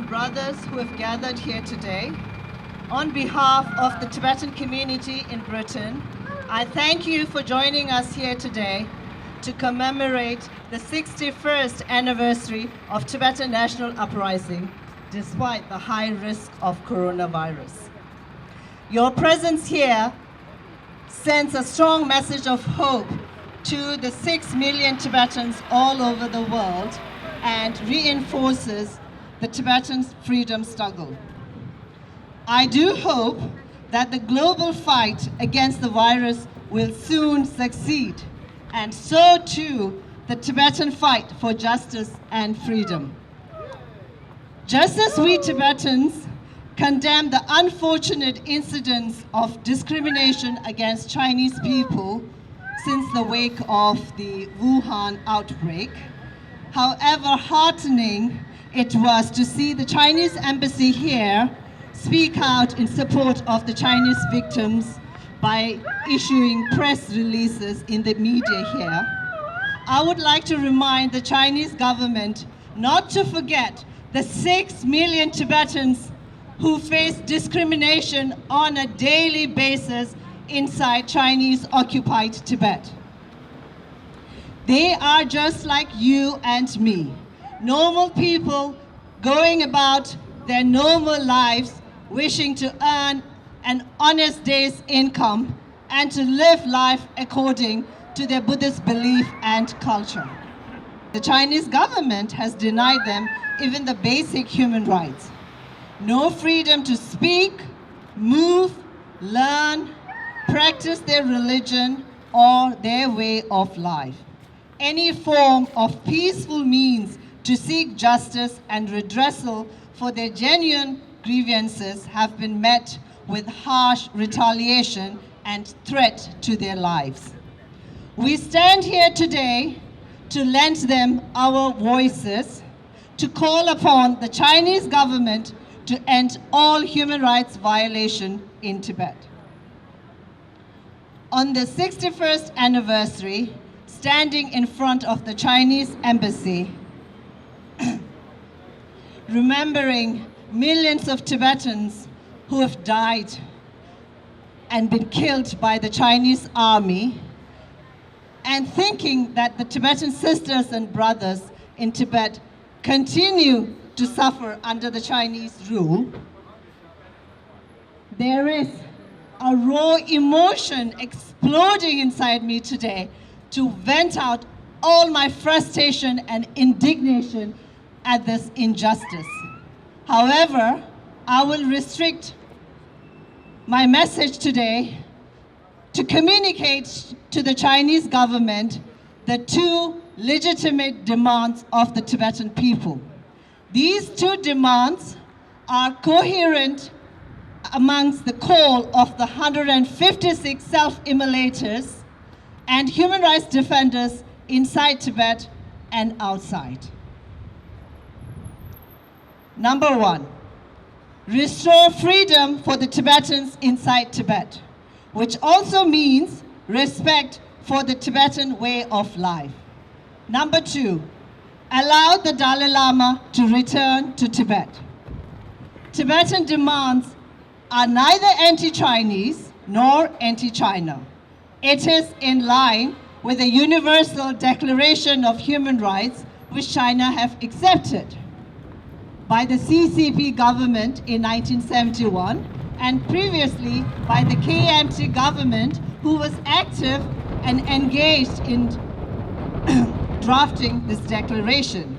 and brothers who have gathered here today, on behalf of the Tibetan community in Britain, I thank you for joining us here today to commemorate the 61st anniversary of Tibetan National Uprising, despite the high risk of coronavirus. Your presence here sends a strong message of hope to the 6 million Tibetans all over the world and reinforces the Tibetan freedom struggle. I do hope that the global fight against the virus will soon succeed, and so too the Tibetan fight for justice and freedom. Just as we Tibetans condemn the unfortunate incidents of discrimination against Chinese people since the wake of the Wuhan outbreak, however heartening it was to see the Chinese embassy here speak out in support of the Chinese victims by issuing press releases in the media here, I would like to remind the Chinese government not to forget the 6 million Tibetans who face discrimination on a daily basis inside Chinese-occupied Tibet. They are just like you and me, normal people going about their normal lives, wishing to earn an honest day's income and to live life according to their Buddhist belief and culture. The Chinese government has denied them even the basic human rights. No freedom to speak, move, learn, practice their religion or their way of life. Any form of peaceful means to seek justice and redressal for their genuine grievances have been met with harsh retaliation and threat to their lives. We stand here today to lend them our voices, to call upon the Chinese government to end all human rights violation in Tibet. On the 61st anniversary, standing in front of the Chinese embassy, remembering millions of Tibetans who have died and been killed by the Chinese army, and thinking that the Tibetan sisters and brothers in Tibet continue to suffer under the Chinese rule, there is a raw emotion exploding inside me today to vent out all my frustration and indignation at this injustice. However, I will restrict my message today to communicate to the Chinese government the two legitimate demands of the Tibetan people. These two demands are coherent amongst the call of the 156 self-immolators and human rights defenders inside Tibet and outside. Number one, restore freedom for the Tibetans inside Tibet, which also means respect for the Tibetan way of life. Number two, allow the Dalai Lama to return to Tibet. Tibetan demands are neither anti-Chinese nor anti-China. It is in line with the Universal Declaration of Human Rights, which China have accepted by the CCP government in 1971 and previously by the KMT government, who was active and engaged in drafting this declaration.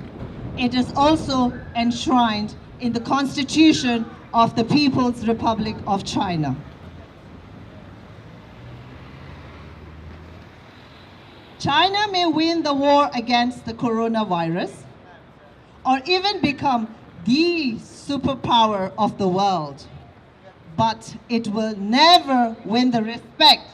It is also enshrined in the Constitution of the People's Republic of China. China may win the war against the coronavirus or even become the superpower of the world, but it will never win the respect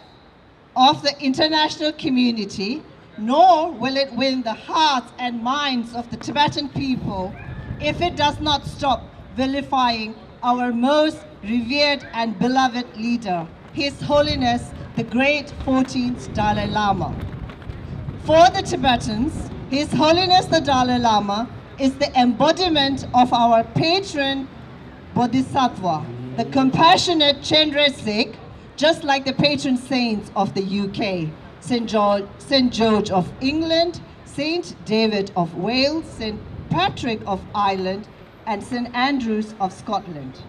of the international community, nor will it win the hearts and minds of the Tibetan people if it does not stop vilifying our most revered and beloved leader, His Holiness, the great 14th Dalai Lama. For the Tibetans, His Holiness the Dalai Lama is the embodiment of our patron Bodhisattva, the compassionate Chandra-Sikh, just like the patron saints of the UK, St. George of England, St. David of Wales, St. Patrick of Ireland, and St. Andrews of Scotland.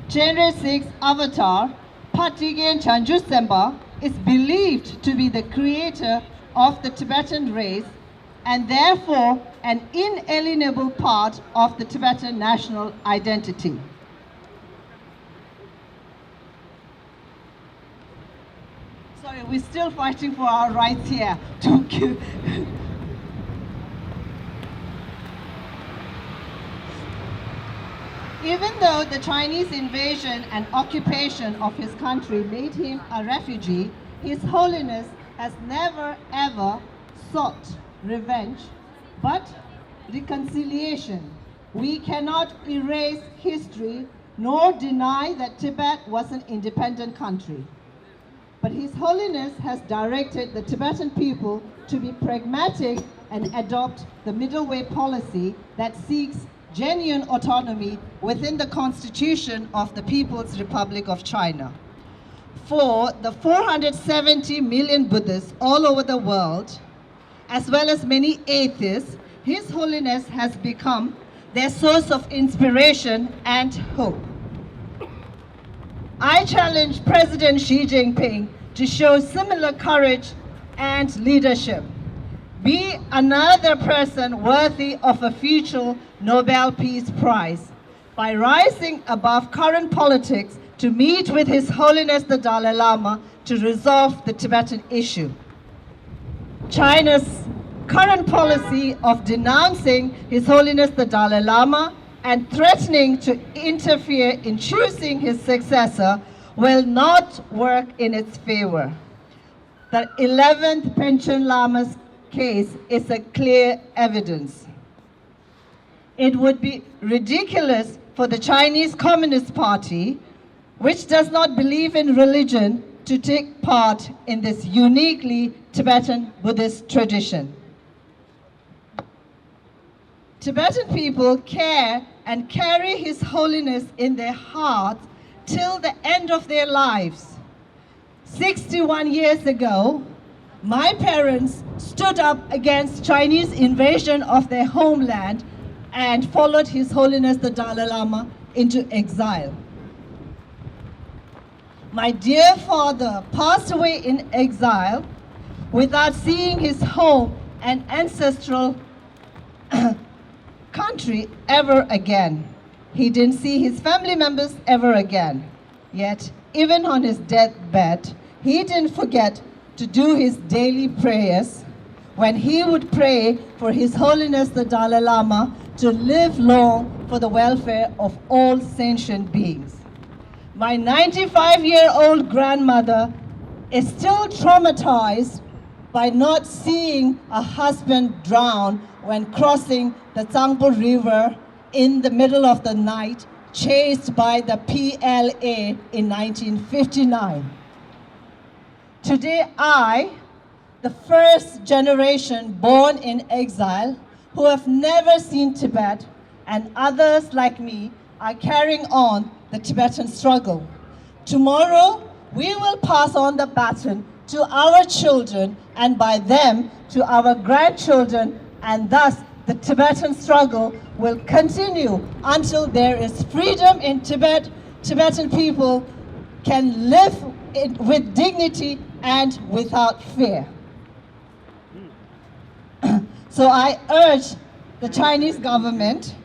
Chandra-Sikh's avatar, Patigen Chanjusemba, is believed to be the creator of the Tibetan race and therefore an inalienable part of the Tibetan national identity. Sorry, we're still fighting for our rights here. Even though the Chinese invasion and occupation of his country made him a refugee, His Holiness has never ever sought revenge, but reconciliation. We cannot erase history nor deny that Tibet was an independent country. But His Holiness has directed the Tibetan people to be pragmatic and adopt the middle way policy that seeks genuine autonomy within the Constitution of the People's Republic of China. For the 470 million Buddhists all over the world, as well as many atheists, His Holiness has become their source of inspiration and hope. I challenge President Xi Jinping to show similar courage and leadership. Be another person worthy of a future Nobel Peace Prize by rising above current politics to meet with His Holiness the Dalai Lama to resolve the Tibetan issue. China's current policy of denouncing His Holiness the Dalai Lama and threatening to interfere in choosing his successor will not work in its favor. The 11th Panchen Lama's case is a clear evidence. It would be ridiculous for the Chinese Communist Party, which does not believe in religion, to take part in this uniquely Tibetan Buddhist tradition. Tibetan people care and carry His Holiness in their hearts till the end of their lives. 61 years ago, my parents stood up against Chinese invasion of their homeland and followed His Holiness the Dalai Lama into exile. My dear father passed away in exile without seeing his home and ancestral country ever again. He didn't see his family members ever again. Yet, even on his deathbed, he didn't forget to do his daily prayers when he would pray for His Holiness the Dalai Lama to live long for the welfare of all sentient beings. My 95-year-old grandmother is still traumatized by not seeing a husband drown when crossing the Tsangpo River in the middle of the night, chased by the PLA in 1959. Today, I, the first generation born in exile, who have never seen Tibet, and others like me, are carrying on the Tibetan struggle. Tomorrow, we will pass on the baton to our children, and by them, to our grandchildren, and thus the Tibetan struggle will continue until there is freedom in Tibet. Tibetan people can live with dignity and without fear. So I urge the Chinese government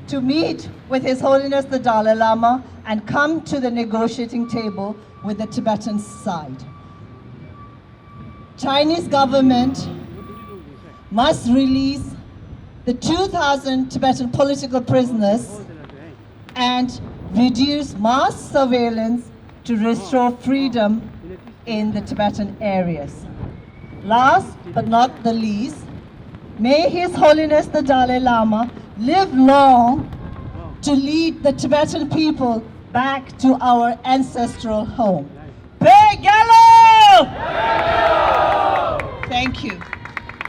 to meet with His Holiness the Dalai Lama and come to the negotiating table with the Tibetan side. Chinese government must release the 2,000 Tibetan political prisoners and reduce mass surveillance to restore freedom in the Tibetan areas. Last but not the least, may His Holiness the Dalai Lama live long to lead the Tibetan people back to our ancestral home. Pegalo! Thank you.